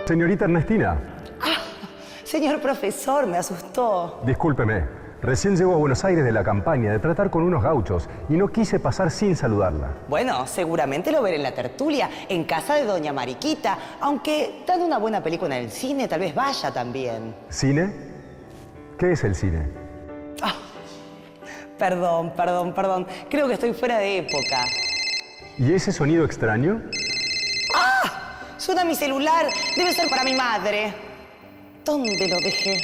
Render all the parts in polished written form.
Señorita Ernestina. Ah, señor profesor, me asustó. Discúlpeme, recién llego a Buenos Aires de la campaña de tratar con unos gauchos y no quise pasar sin saludarla. Bueno, seguramente lo veré en la tertulia, en casa de doña Mariquita, aunque dando una buena película en el cine, tal vez vaya también. ¿Cine? ¿Qué es el cine? Ah, perdón. Creo que estoy fuera de época. ¿Y ese sonido extraño? ¡Ah! Suena mi celular. Debe ser para mi madre. ¿Dónde lo dejé?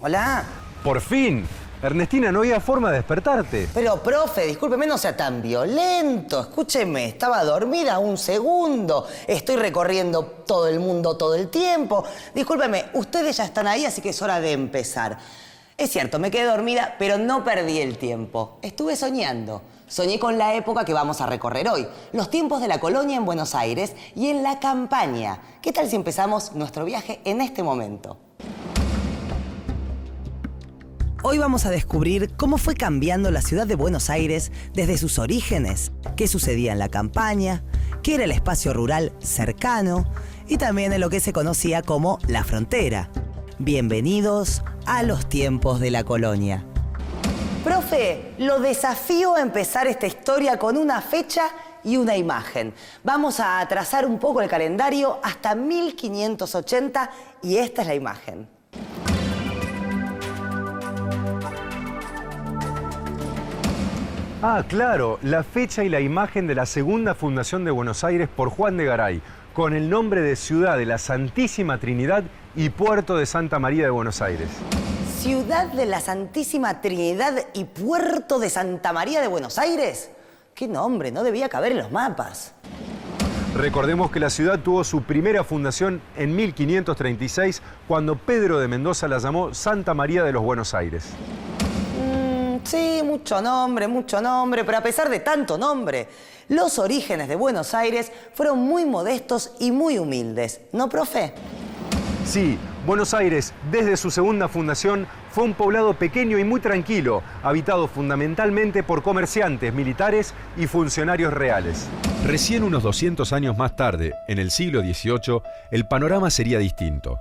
¿Hola? ¡Por fin! Ernestina, no había forma de despertarte. Pero, profe, discúlpeme, no sea tan violento. Escúcheme, estaba dormida un segundo. Estoy recorriendo todo el mundo todo el tiempo. Discúlpeme, ustedes ya están ahí, así que es hora de empezar. Es cierto, me quedé dormida, pero no perdí el tiempo. Estuve soñando. Soñé con la época que vamos a recorrer hoy, los tiempos de la colonia en Buenos Aires y en la campaña. ¿Qué tal si empezamos nuestro viaje en este momento? Hoy vamos a descubrir cómo fue cambiando la ciudad de Buenos Aires desde sus orígenes, qué sucedía en la campaña, qué era el espacio rural cercano y también en lo que se conocía como la frontera. Bienvenidos a los tiempos de la colonia. Profe, lo desafío a empezar esta historia con una fecha y una imagen. Vamos a trazar un poco el calendario hasta 1580 y esta es la imagen. Ah, claro, la fecha y la imagen de la segunda fundación de Buenos Aires por Juan de Garay, con el nombre de Ciudad de la Santísima Trinidad y Puerto de Santa María de Buenos Aires. ¿Ciudad de la Santísima Trinidad y Puerto de Santa María de Buenos Aires? ¡Qué nombre! No debía caber en los mapas. Recordemos que la ciudad tuvo su primera fundación en 1536, cuando Pedro de Mendoza la llamó Santa María de los Buenos Aires. Sí, mucho nombre, pero a pesar de tanto nombre, los orígenes de Buenos Aires fueron muy modestos y muy humildes, ¿no, profe? Sí, Buenos Aires, desde su segunda fundación, fue un poblado pequeño y muy tranquilo, habitado fundamentalmente por comerciantes, militares y funcionarios reales. Recién unos 200 años más tarde, en el siglo XVIII, el panorama sería distinto.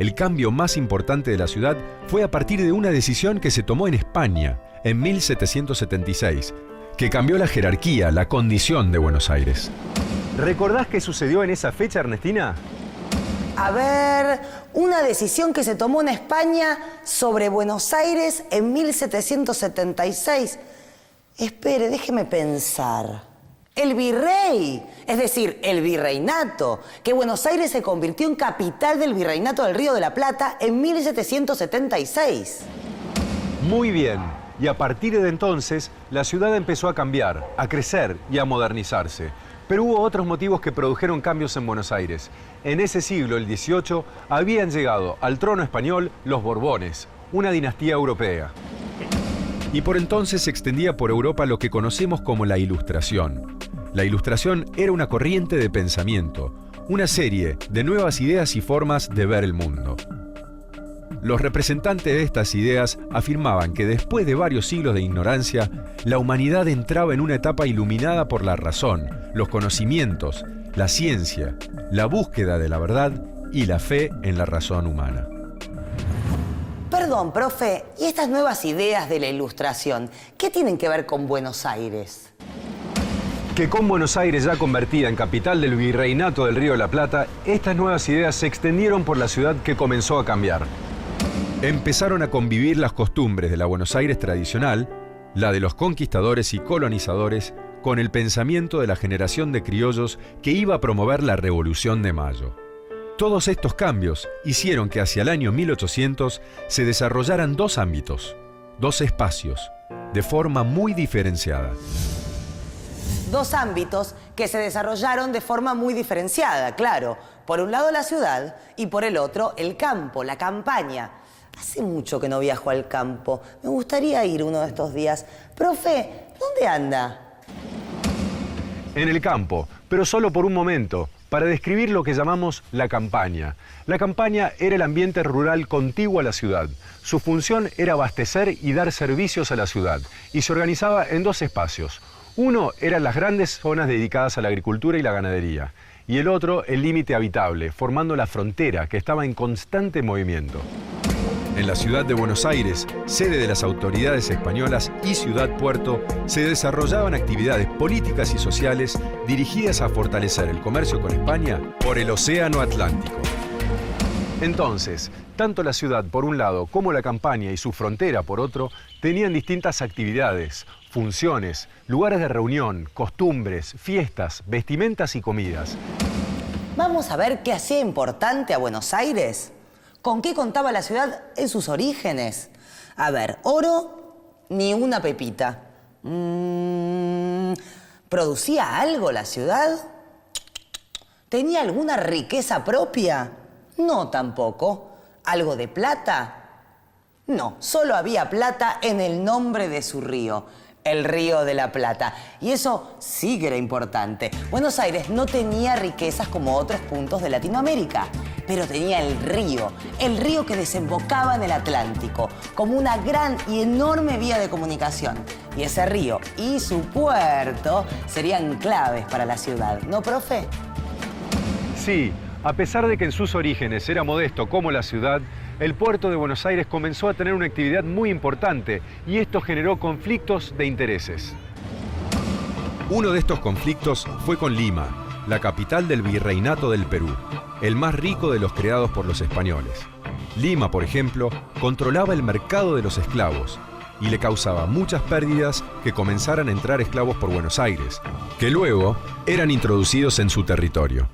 El cambio más importante de la ciudad fue a partir de una decisión que se tomó en España, en 1776, que cambió la jerarquía, la condición de Buenos Aires. ¿Recordás qué sucedió en esa fecha, Ernestina? A ver, una decisión que se tomó en España sobre Buenos Aires en 1776. Espere, déjeme pensar. El virrey, es decir, el virreinato, que Buenos Aires se convirtió en capital del virreinato del Río de la Plata en 1776. Muy bien. Y a partir de entonces, la ciudad empezó a cambiar, a crecer y a modernizarse. Pero hubo otros motivos que produjeron cambios en Buenos Aires. En ese siglo, el XVIII, habían llegado al trono español los Borbones, una dinastía europea. Y por entonces se extendía por Europa lo que conocemos como la Ilustración. La Ilustración era una corriente de pensamiento, una serie de nuevas ideas y formas de ver el mundo. Los representantes de estas ideas afirmaban que después de varios siglos de ignorancia, la humanidad entraba en una etapa iluminada por la razón, los conocimientos, la ciencia, la búsqueda de la verdad y la fe en la razón humana. Perdón, profe, ¿y estas nuevas ideas de la Ilustración, qué tienen que ver con Buenos Aires? Que con Buenos Aires ya convertida en capital del virreinato del Río de la Plata, estas nuevas ideas se extendieron por la ciudad que comenzó a cambiar. Empezaron a convivir las costumbres de la Buenos Aires tradicional, la de los conquistadores y colonizadores, con el pensamiento de la generación de criollos que iba a promover la Revolución de Mayo. Todos estos cambios hicieron que hacia el año 1800 se desarrollaran dos ámbitos, dos espacios, de forma muy diferenciada. Dos ámbitos que se desarrollaron de forma muy diferenciada, claro. Por un lado la ciudad y por el otro el campo, la campaña. Hace mucho que no viajo al campo. Me gustaría ir uno de estos días. Profe, ¿dónde anda? En el campo, pero solo por un momento, para describir lo que llamamos la campaña. La campaña era el ambiente rural contiguo a la ciudad. Su función era abastecer y dar servicios a la ciudad, y se organizaba en dos espacios. Uno eran las grandes zonas dedicadas a la agricultura y la ganadería, y el otro el límite habitable, formando la frontera que estaba en constante movimiento. En la ciudad de Buenos Aires, sede de las autoridades españolas y ciudad-puerto, se desarrollaban actividades políticas y sociales dirigidas a fortalecer el comercio con España por el Océano Atlántico. Entonces, tanto la ciudad por un lado como la campaña y su frontera por otro tenían distintas actividades, funciones, lugares de reunión, costumbres, fiestas, vestimentas y comidas. Vamos a ver qué hacía importante a Buenos Aires. ¿Con qué contaba la ciudad en sus orígenes? A ver, oro, ni una pepita. ¿Producía algo la ciudad? ¿Tenía alguna riqueza propia? No, tampoco. ¿Algo de plata? No, solo había plata en el nombre de su río, el Río de la Plata. Y eso sí que era importante. Buenos Aires no tenía riquezas como otros puntos de Latinoamérica, pero tenía el río que desembocaba en el Atlántico, como una gran y enorme vía de comunicación. Y ese río y su puerto serían claves para la ciudad, ¿no, profe? Sí, a pesar de que en sus orígenes era modesto como la ciudad, el puerto de Buenos Aires comenzó a tener una actividad muy importante y esto generó conflictos de intereses. Uno de estos conflictos fue con Lima, la capital del Virreinato del Perú, el más rico de los creados por los españoles. Lima, por ejemplo, controlaba el mercado de los esclavos y le causaba muchas pérdidas que comenzaran a entrar esclavos por Buenos Aires, que luego eran introducidos en su territorio.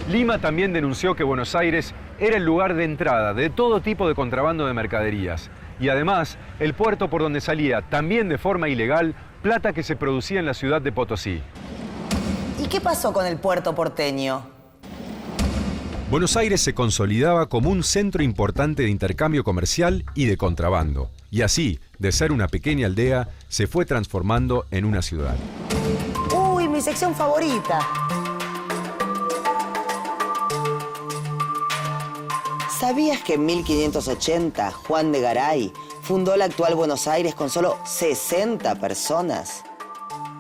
Lima también denunció que Buenos Aires era el lugar de entrada de todo tipo de contrabando de mercaderías y además el puerto por donde salía, también de forma ilegal, plata que se producía en la ciudad de Potosí. ¿Y qué pasó con el puerto porteño? Buenos Aires se consolidaba como un centro importante de intercambio comercial y de contrabando, y así, de ser una pequeña aldea, se fue transformando en una ciudad. ¡Uy, mi sección favorita! ¿Sabías que en 1580 Juan de Garay fundó la actual Buenos Aires con solo 60 personas?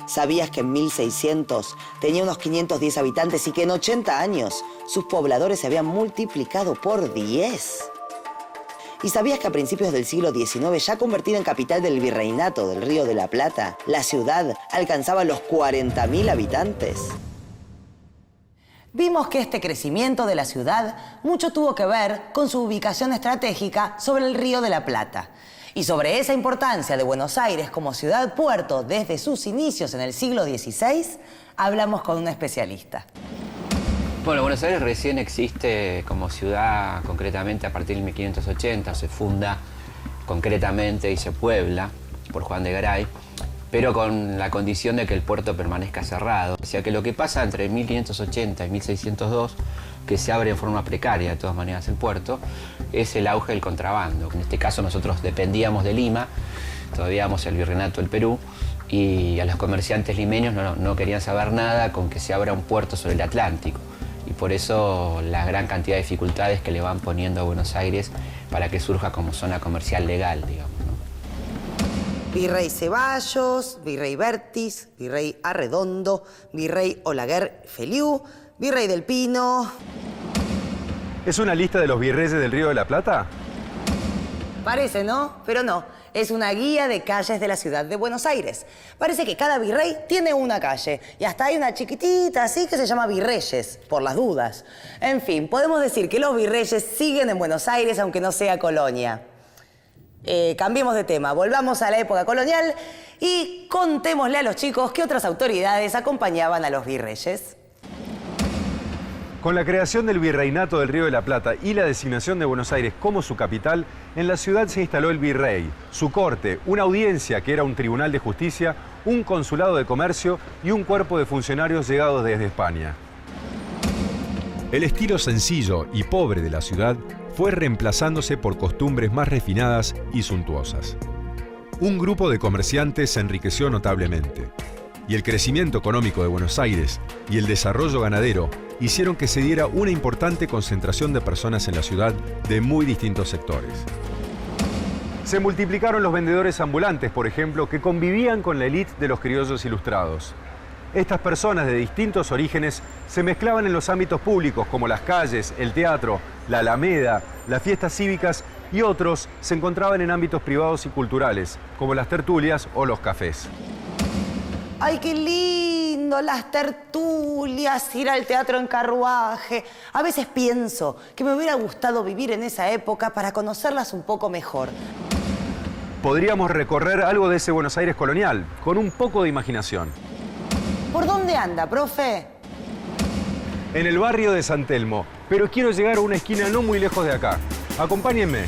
¿Sabías que en 1600 tenía unos 510 habitantes y que en 80 años sus pobladores se habían multiplicado por 10? ¿Y sabías que a principios del siglo XIX, ya convertida en capital del Virreinato del Río de la Plata, la ciudad alcanzaba los 40.000 habitantes? Vimos que este crecimiento de la ciudad mucho tuvo que ver con su ubicación estratégica sobre el Río de la Plata. Y sobre esa importancia de Buenos Aires como ciudad-puerto desde sus inicios en el siglo XVI, hablamos con un especialista. Bueno, Buenos Aires recién existe como ciudad concretamente a partir del 1580, se funda concretamente y se puebla por Juan de Garay, pero con la condición de que el puerto permanezca cerrado. O sea que lo que pasa entre 1580 y 1602, que se abre en forma precaria de todas maneras el puerto, es el auge del contrabando. En este caso nosotros dependíamos de Lima, todavía éramos el Virreinato del Perú, y a los comerciantes limeños no querían saber nada con que se abra un puerto sobre el Atlántico. Y por eso la gran cantidad de dificultades que le van poniendo a Buenos Aires para que surja como zona comercial legal, digamos, ¿no? Virrey Ceballos, Virrey Bertis, Virrey Arredondo, Virrey Olaguer Feliú, Virrey del Pino. ¿Es una lista de los virreyes del Río de la Plata? Parece, ¿no? Pero no. Es una guía de calles de la ciudad de Buenos Aires. Parece que cada virrey tiene una calle. Y hasta hay una chiquitita así que se llama Virreyes, por las dudas. En fin, podemos decir que los virreyes siguen en Buenos Aires, aunque no sea colonia. Cambiemos de tema, volvamos a la época colonial y contémosle a los chicos qué otras autoridades acompañaban a los virreyes. Con la creación del Virreinato del Río de la Plata y la designación de Buenos Aires como su capital, en la ciudad se instaló el virrey, su corte, una audiencia que era un tribunal de justicia, un consulado de comercio y un cuerpo de funcionarios llegados desde España. El estilo sencillo y pobre de la ciudad fue reemplazándose por costumbres más refinadas y suntuosas. Un grupo de comerciantes se enriqueció notablemente, y el crecimiento económico de Buenos Aires y el desarrollo ganadero hicieron que se diera una importante concentración de personas en la ciudad de muy distintos sectores. Se multiplicaron los vendedores ambulantes, por ejemplo, que convivían con la élite de los criollos ilustrados. Estas personas de distintos orígenes se mezclaban en los ámbitos públicos como las calles, el teatro, la Alameda, las fiestas cívicas, y otros se encontraban en ámbitos privados y culturales, como las tertulias o los cafés. ¡Ay, qué lindo! Las tertulias, ir al teatro en carruaje. A veces pienso que me hubiera gustado vivir en esa época para conocerlas un poco mejor. Podríamos recorrer algo de ese Buenos Aires colonial, con un poco de imaginación. ¿Por dónde anda, profe? En el barrio de San Telmo, pero quiero llegar a una esquina no muy lejos de acá. Acompáñenme.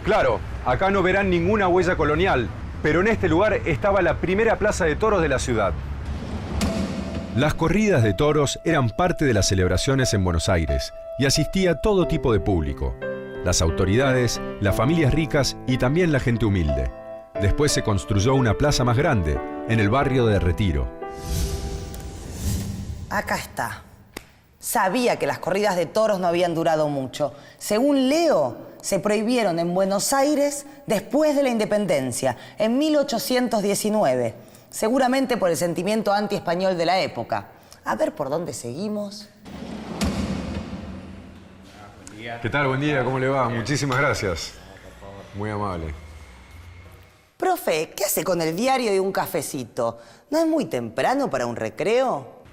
Claro, acá no verán ninguna huella colonial, pero en este lugar estaba la primera plaza de toros de la ciudad. Las corridas de toros eran parte de las celebraciones en Buenos Aires y asistía todo tipo de público. Las autoridades, las familias ricas y también la gente humilde. Después se construyó una plaza más grande, en el barrio de Retiro. Acá está. Sabía que las corridas de toros no habían durado mucho. Según leo, se prohibieron en Buenos Aires después de la independencia, en 1819. Seguramente por el sentimiento anti-español de la época. A ver por dónde seguimos. ¿Qué tal? Buen día, ¿cómo le va? Muchísimas gracias. Muy amable. Profe, ¿qué hace con el diario y un cafecito? ¿No es muy temprano para un recreo?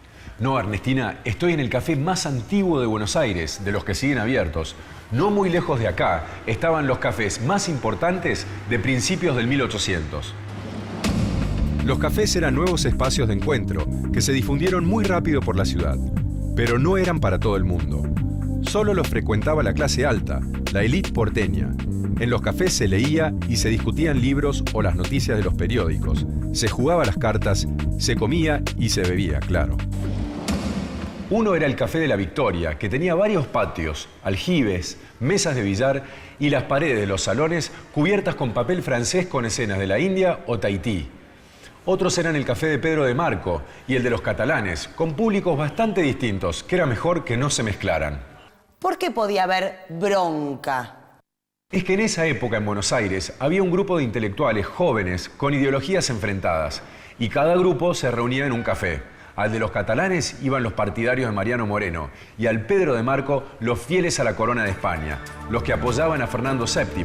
No, Ernestina, estoy en el café más antiguo de Buenos Aires, de los que siguen abiertos. No muy lejos de acá estaban los cafés más importantes de principios del 1800. Los cafés eran nuevos espacios de encuentro que se difundieron muy rápido por la ciudad, pero no eran para todo el mundo. Solo los frecuentaba la clase alta, la élite porteña. En los cafés se leía y se discutían libros o las noticias de los periódicos. Se jugaba las cartas, se comía y se bebía, claro. Uno era el Café de la Victoria, que tenía varios patios, aljibes, mesas de billar y las paredes de los salones cubiertas con papel francés con escenas de la India o Tahití. Otros eran el Café de Pedro de Marco y el de los catalanes, con públicos bastante distintos, que era mejor que no se mezclaran. ¿Por qué podía haber bronca? Es que en esa época en Buenos Aires había un grupo de intelectuales jóvenes con ideologías enfrentadas y cada grupo se reunía en un café. Al de los catalanes iban los partidarios de Mariano Moreno y al Pedro de Marco los fieles a la corona de España, los que apoyaban a Fernando VII.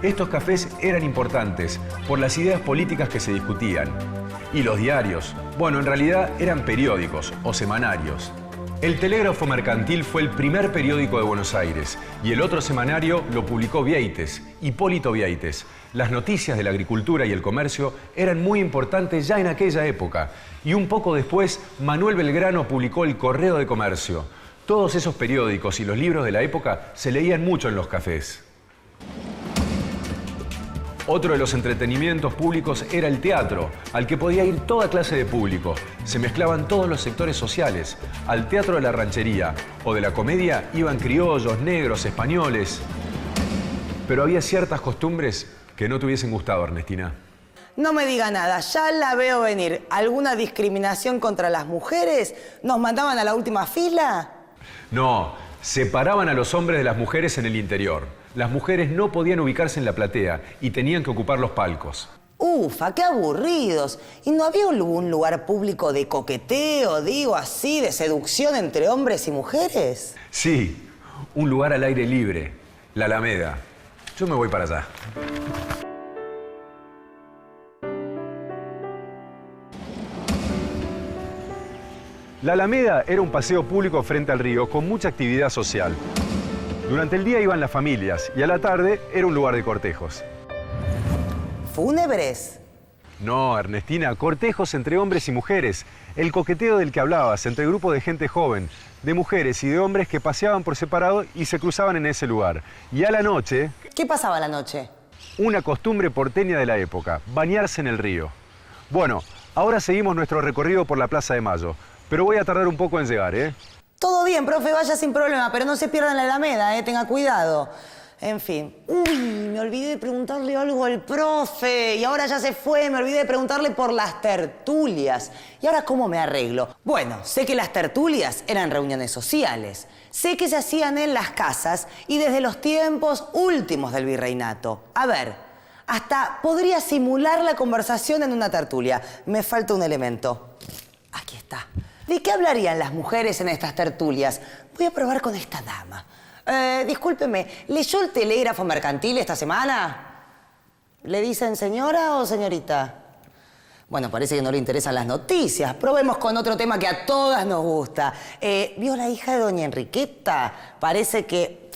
Estos cafés eran importantes por las ideas políticas que se discutían. Y los diarios, bueno, en realidad eran periódicos o semanarios. El Telégrafo Mercantil fue el primer periódico de Buenos Aires y el otro semanario lo publicó Vieites, Hipólito Vieites. Las noticias de la agricultura y el comercio eran muy importantes ya en aquella época. Y un poco después, Manuel Belgrano publicó el Correo de Comercio. Todos esos periódicos y los libros de la época se leían mucho en los cafés. Otro de los entretenimientos públicos era el teatro, al que podía ir toda clase de público. Se mezclaban todos los sectores sociales. Al teatro de la ranchería o de la comedia iban criollos, negros, españoles. Pero había ciertas costumbres que no te hubiesen gustado, Ernestina. No me diga nada, ya la veo venir. ¿Alguna discriminación contra las mujeres? ¿Nos mandaban a la última fila? No, separaban a los hombres de las mujeres en el interior. Las mujeres no podían ubicarse en la platea y tenían que ocupar los palcos. Ufa, qué aburridos. ¿Y no había algún lugar público de coqueteo, digo así, de seducción entre hombres y mujeres? Sí, un lugar al aire libre, la Alameda. Yo me voy para allá. La Alameda era un paseo público frente al río con mucha actividad social. Durante el día iban las familias y a la tarde era un lugar de cortejos. ¿Fúnebres? No, Ernestina, cortejos entre hombres y mujeres. El coqueteo del que hablabas, entre grupos de gente joven, de mujeres y de hombres que paseaban por separado y se cruzaban en ese lugar. Y a la noche... ¿Qué pasaba a la noche? Una costumbre porteña de la época, bañarse en el río. Bueno, ahora seguimos nuestro recorrido por la Plaza de Mayo, pero voy a tardar un poco en llegar, ¿eh? Todo bien, profe, vaya sin problema, pero no se pierdan la Alameda, tenga cuidado. en fin. Uy, me olvidé de preguntarle algo al profe. Y ahora ya se fue, me olvidé de preguntarle por las tertulias. ¿Y ahora cómo me arreglo? Bueno, sé que las tertulias eran reuniones sociales. Sé que se hacían en las casas y desde los tiempos últimos del virreinato. A ver, hasta podría simular la conversación en una tertulia. Me falta un elemento. Aquí está. ¿De qué hablarían las mujeres en estas tertulias? Voy a probar con esta dama. Discúlpeme, ¿leyó el Telégrafo Mercantil esta semana? ¿Le dicen señora o señorita? Bueno, parece que no le interesan las noticias. Probemos con otro tema que a todas nos gusta. ¿Vio la hija de doña Enriqueta? Parece que...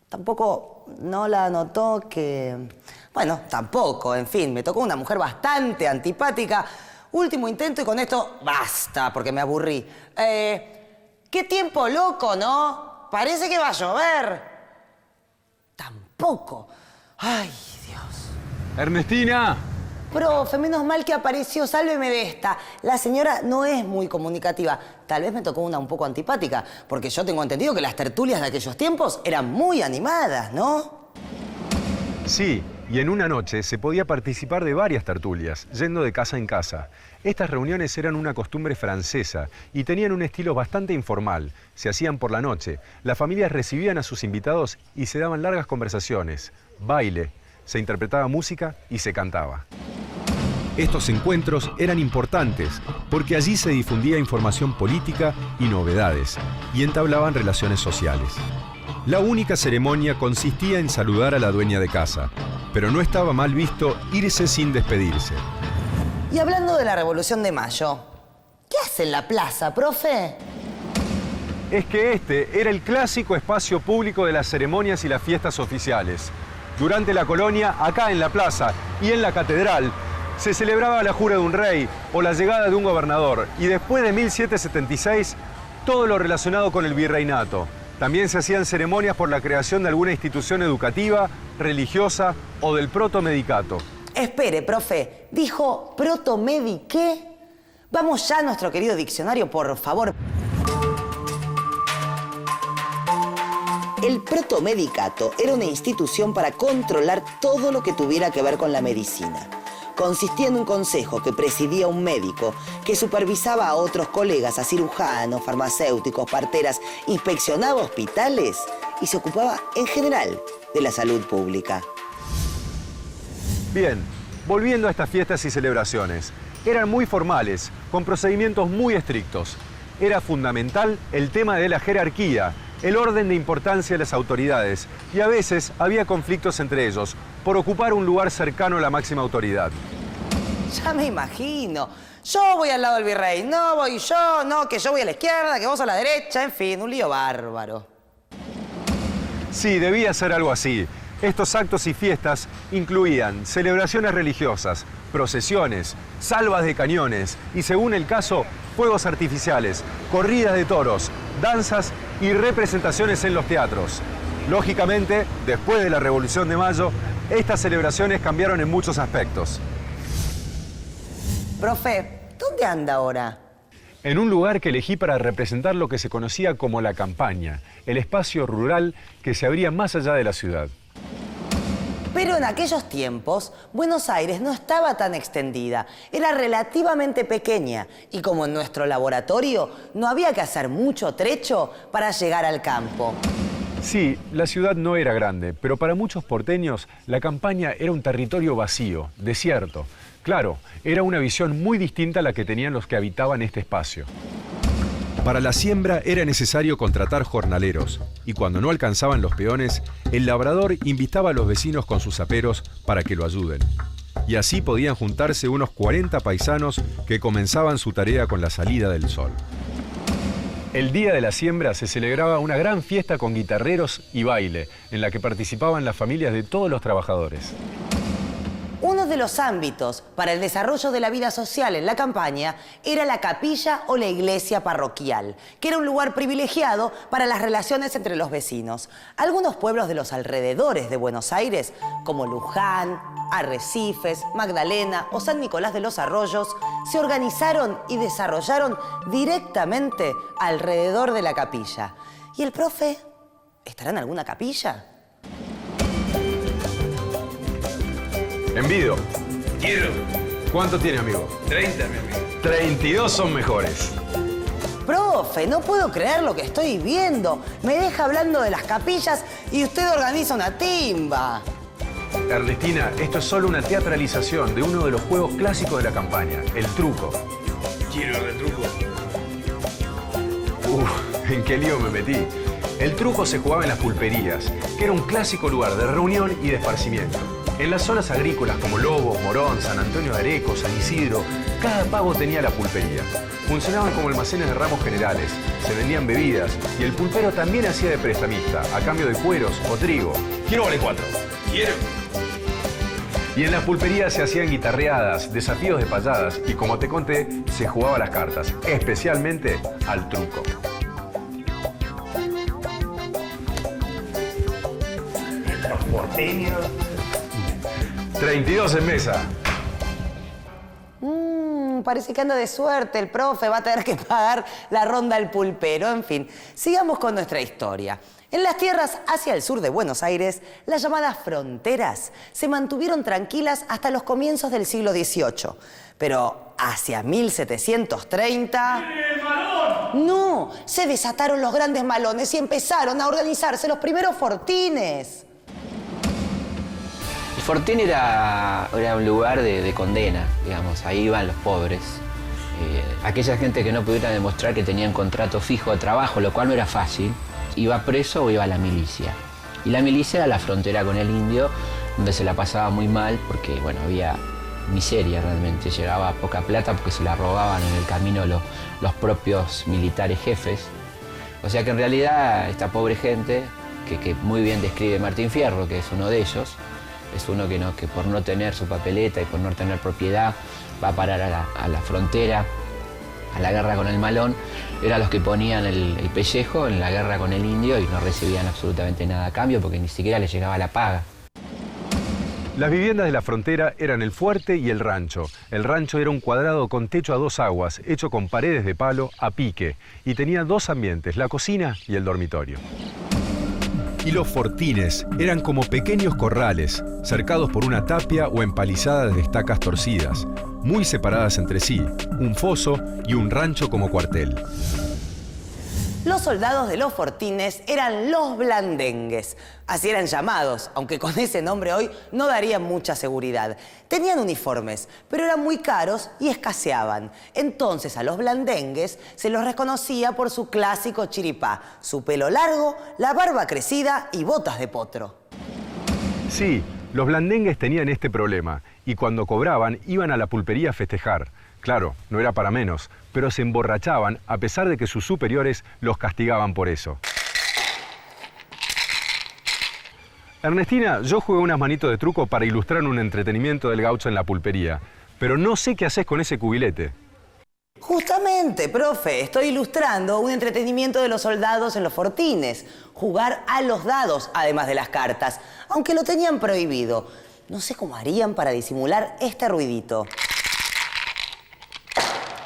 tampoco no la notó que... Bueno, tampoco, en fin, me tocó una mujer bastante antipática. Último intento y con esto basta, porque me aburrí. ¡Qué tiempo loco!, ¿no? Parece que va a llover. Tampoco. Ay, Dios. Ernestina. Profe, menos mal que apareció. Sálveme de esta. La señora no es muy comunicativa. Tal vez me tocó una un poco antipática, porque yo tengo entendido que las tertulias de aquellos tiempos eran muy animadas, ¿no? Sí, y en una noche se podía participar de varias tertulias, yendo de casa en casa. Estas reuniones eran una costumbre francesa y tenían un estilo bastante informal. Se hacían por la noche. Las familias recibían a sus invitados y se daban largas conversaciones, baile, se interpretaba música y se cantaba. Estos encuentros eran importantes porque allí se difundía información política y novedades y entablaban relaciones sociales. La única ceremonia consistía en saludar a la dueña de casa, pero no estaba mal visto irse sin despedirse. Y hablando de la Revolución de Mayo, ¿qué hace en la plaza, profe? Es que este era el clásico espacio público de las ceremonias y las fiestas oficiales. Durante la colonia, acá en la plaza y en la catedral, se celebraba la jura de un rey o la llegada de un gobernador. Y después de 1776, todo lo relacionado con el virreinato. También se hacían ceremonias por la creación de alguna institución educativa, religiosa o del protomedicato. Espere, profe. ¿Dijo protomediqué? Vamos ya a nuestro querido diccionario, por favor. El protomedicato era una institución para controlar todo lo que tuviera que ver con la medicina. Consistía en un consejo que presidía un médico que supervisaba a otros colegas, a cirujanos, farmacéuticos, parteras, inspeccionaba hospitales y se ocupaba en general de la salud pública. Bien, volviendo a estas fiestas y celebraciones. Eran muy formales, con procedimientos muy estrictos. Era fundamental el tema de la jerarquía, el orden de importancia de las autoridades, y a veces había conflictos entre ellos por ocupar un lugar cercano a la máxima autoridad. Ya me imagino. Yo voy al lado del virrey, no voy yo, no, que yo voy a la izquierda, que vos a la derecha, en fin, un lío bárbaro. Sí, debía ser algo así. Estos actos y fiestas incluían celebraciones religiosas, procesiones, salvas de cañones y, según el caso, fuegos artificiales, corridas de toros, danzas y representaciones en los teatros. Lógicamente, después de la Revolución de Mayo, estas celebraciones cambiaron en muchos aspectos. Profe, ¿dónde anda ahora? En un lugar que elegí para representar lo que se conocía como la campaña, el espacio rural que se abría más allá de la ciudad. Pero en aquellos tiempos, Buenos Aires no estaba tan extendida, era relativamente pequeña y como en nuestro laboratorio no había que hacer mucho trecho para llegar al campo. Sí, la ciudad no era grande, pero para muchos porteños la campaña era un territorio vacío, desierto. Claro, era una visión muy distinta a la que tenían los que habitaban este espacio. Para la siembra era necesario contratar jornaleros, y cuando no alcanzaban los peones, el labrador invitaba a los vecinos con sus aperos para que lo ayuden. Y así podían juntarse unos 40 paisanos que comenzaban su tarea con la salida del sol. El día de la siembra se celebraba una gran fiesta con guitarreros y baile, en la que participaban las familias de todos los trabajadores. Uno de los ámbitos para el desarrollo de la vida social en la campaña era la capilla o la iglesia parroquial, que era un lugar privilegiado para las relaciones entre los vecinos. Algunos pueblos de los alrededores de Buenos Aires, como Luján, Arrecifes, Magdalena o San Nicolás de los Arroyos, se organizaron y desarrollaron directamente alrededor de la capilla. ¿Y el profe estará en alguna capilla? Envido. Quiero. ¿Cuánto tiene, amigo? 30, mi amigo. 32 son mejores. Profe, no puedo creer lo que estoy viendo. Me deja hablando de las capillas y usted organiza una timba. Ernestina, esto es solo una teatralización de uno de los juegos clásicos de la campaña, el truco. Quiero el truco. ¿En qué lío me metí? El truco se jugaba en las pulperías, que era un clásico lugar de reunión y de esparcimiento. En las zonas agrícolas como Lobos, Morón, San Antonio de Areco, San Isidro, cada pago tenía la pulpería. Funcionaban como almacenes de ramos generales, se vendían bebidas y el pulpero también hacía de prestamista, a cambio de cueros o trigo. Quiero vale 4. Quiero. Y en las pulperías se hacían guitarreadas, desafíos de payadas y, como te conté, se jugaba a las cartas, especialmente al truco. Los porteños. 32 en mesa. Parece que anda de suerte el profe, va a tener que pagar la ronda del pulpero. En fin, sigamos con nuestra historia. En las tierras hacia el sur de Buenos Aires, las llamadas fronteras se mantuvieron tranquilas hasta los comienzos del siglo XVIII. Pero hacia 1730... ¡El malón! No, se desataron los grandes malones y empezaron a organizarse los primeros fortines. El fortín era un lugar de condena, digamos, ahí iban los pobres. Aquella gente que no pudiera demostrar que tenían contrato fijo de trabajo, lo cual no era fácil, iba preso o iba a la milicia. Y la milicia era la frontera con el indio, donde se la pasaba muy mal porque, bueno, había miseria realmente, llegaba poca plata porque se la robaban en el camino los propios militares jefes. O sea que en realidad esta pobre gente, que muy bien describe Martín Fierro, que es uno de ellos, es uno que por no tener su papeleta y por no tener propiedad va a parar a la frontera, a la guerra con el malón. Eran los que ponían el pellejo en la guerra con el indio y no recibían absolutamente nada a cambio porque ni siquiera les llegaba la paga. Las viviendas de la frontera eran el fuerte y el rancho. El rancho era un cuadrado con techo a dos aguas, hecho con paredes de palo a pique, y tenía dos ambientes, la cocina y el dormitorio. Y los fortines eran como pequeños corrales, cercados por una tapia o empalizadas de estacas torcidas, muy separadas entre sí, un foso y un rancho como cuartel. Los soldados de los fortines eran los blandengues. Así eran llamados, aunque con ese nombre hoy no darían mucha seguridad. Tenían uniformes, pero eran muy caros y escaseaban. Entonces a los blandengues se los reconocía por su clásico chiripá, su pelo largo, la barba crecida y botas de potro. Sí, los blandengues tenían este problema y cuando cobraban iban a la pulpería a festejar. Claro, no era para menos, pero se emborrachaban a pesar de que sus superiores los castigaban por eso. Ernestina, yo jugué unas manitos de truco para ilustrar un entretenimiento del gaucho en la pulpería, pero no sé qué haces con ese cubilete. Justamente, profe, estoy ilustrando un entretenimiento de los soldados en los fortines. Jugar a los dados, además de las cartas, aunque lo tenían prohibido. No sé cómo harían para disimular este ruidito.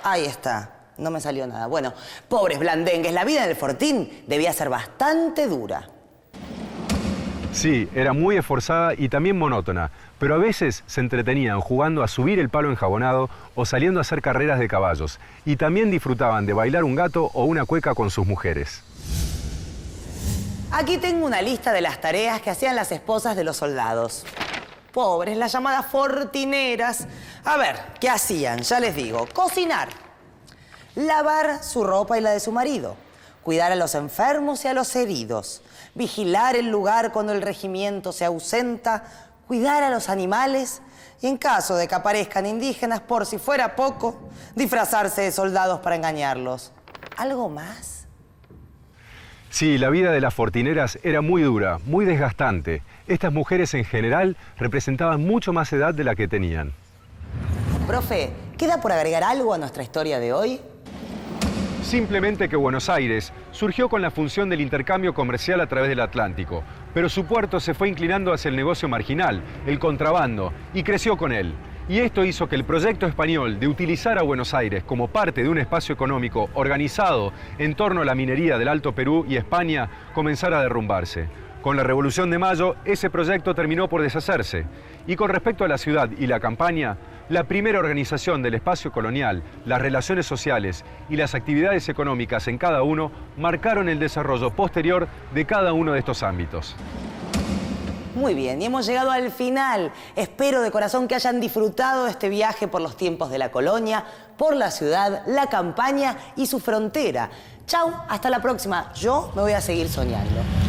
Ahí está, no me salió nada. Bueno, pobres blandengues, la vida en el fortín debía ser bastante dura. Sí, era muy esforzada y también monótona, pero a veces se entretenían jugando a subir el palo enjabonado o saliendo a hacer carreras de caballos. Y también disfrutaban de bailar un gato o una cueca con sus mujeres. Aquí tengo una lista de las tareas que hacían las esposas de los soldados. Pobres, las llamadas fortineras. A ver, ¿qué hacían? Ya les digo. Cocinar. Lavar su ropa y la de su marido. Cuidar a los enfermos y a los heridos. Vigilar el lugar cuando el regimiento se ausenta. Cuidar a los animales. Y en caso de que aparezcan indígenas, por si fuera poco, disfrazarse de soldados para engañarlos. ¿Algo más? Sí, la vida de las fortineras era muy dura, muy desgastante. Estas mujeres en general representaban mucho más edad de la que tenían. Profe, ¿queda por agregar algo a nuestra historia de hoy? Simplemente que Buenos Aires surgió con la función del intercambio comercial a través del Atlántico, pero su puerto se fue inclinando hacia el negocio marginal, el contrabando, y creció con él. Y esto hizo que el proyecto español de utilizar a Buenos Aires como parte de un espacio económico organizado en torno a la minería del Alto Perú y España comenzara a derrumbarse. Con la Revolución de Mayo, ese proyecto terminó por deshacerse. Y con respecto a la ciudad y la campaña, la primera organización del espacio colonial, las relaciones sociales y las actividades económicas en cada uno marcaron el desarrollo posterior de cada uno de estos ámbitos. Muy bien, y hemos llegado al final. Espero de corazón que hayan disfrutado de este viaje por los tiempos de la colonia, por la ciudad, la campaña y su frontera. Chau, hasta la próxima. Yo me voy a seguir soñando.